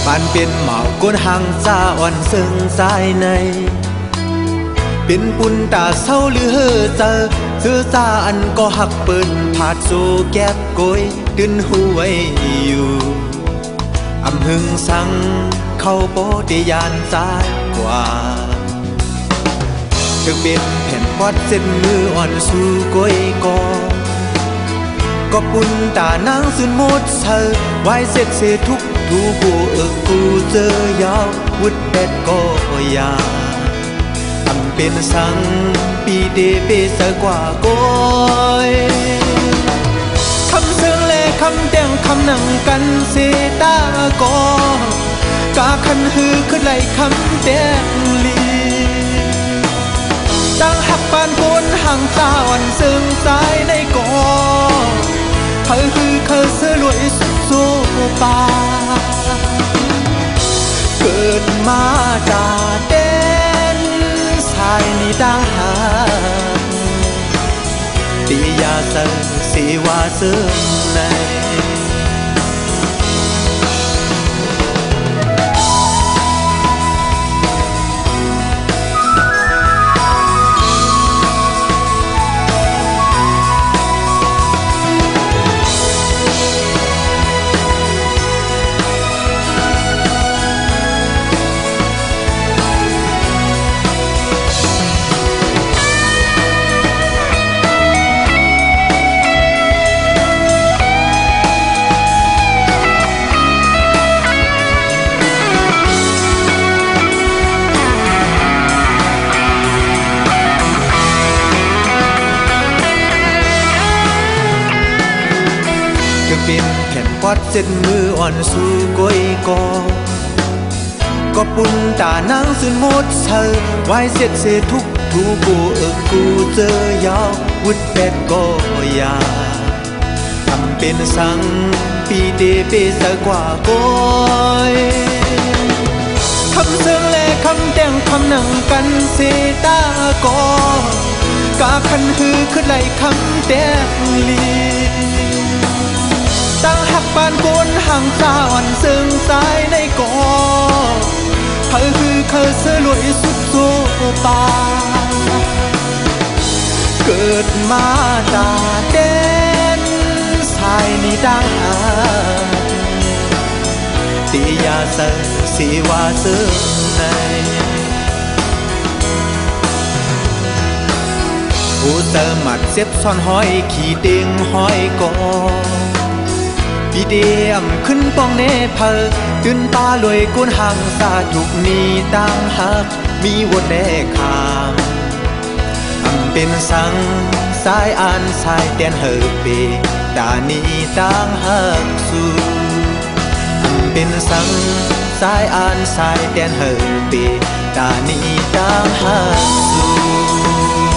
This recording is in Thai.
บ้านเป็นเหมาก้นห่างซาอ่อนซึ่งสายในเป็นปุ่นตาเศร้าหรือเฮอเจอซื้อซาอันก็หักเปิ้นผาดโซแก็บโกยดึนหูไว้อยู่อำหึงสังเข้าโปติยานซ้ายกว่าถึงเป็นแผ่นพอดเส้นมืออ่อนสู่กอยก็ปุ่นตานางสุดหมดเธอไว้เสร็จเสทุกทูกูกูเจอยาววุดแดดก็ยาทำเป็นสังปีเดเปสกว่าก้อยคำเสืองและคำแต่งคำนั่งกันเสตากอกาคันฮือขึ้นไหลคำแต่งลีตั้งหักปานก้นห่างตาอ่อนซึ่งสายในกอเคยเสือลวยสุดสู้ป่าเกิดมาจากเด่นสายนี้ดังหาตียาเสือสีว่าเสือในเป็นแผ่นพอดเส้นมืออ่อนสู่ก้อยก็ปุ่นตานางสุดหมดเธอไว้เสร็จเสทุกทูกูกูเจอยาววุดแปดก็ยาทำเป็นสังปีเดเปสกว่าก้อยคำเสืองและคำแต่งคำนั่งกันเสตากอกาคันฮือขึ้นไหลคำแต่งลีตั้งหักปานก้นห่างซาอ่อนซึ่งสายในกอเคยเสือลวยสุดสู้ป่าเกิดมาจากเด่นสายนี้ดังหาตียาเสือสีว่าเสือในผู้เติมหมัดเสียบซ่อนห้อยขี่เด้งห้อยกอปีเดียมขึ้นป้องเนเพอตื่นตาลอยก้นห่างซาทุกนี้ต่างหักมีวนแดคามเป็นสังสายอ่านสายเตียนเฮอเปดานีต่างหักสู่เป็นสังสายอ่านสายเตียนเฮอเปดานีต่างหักสู่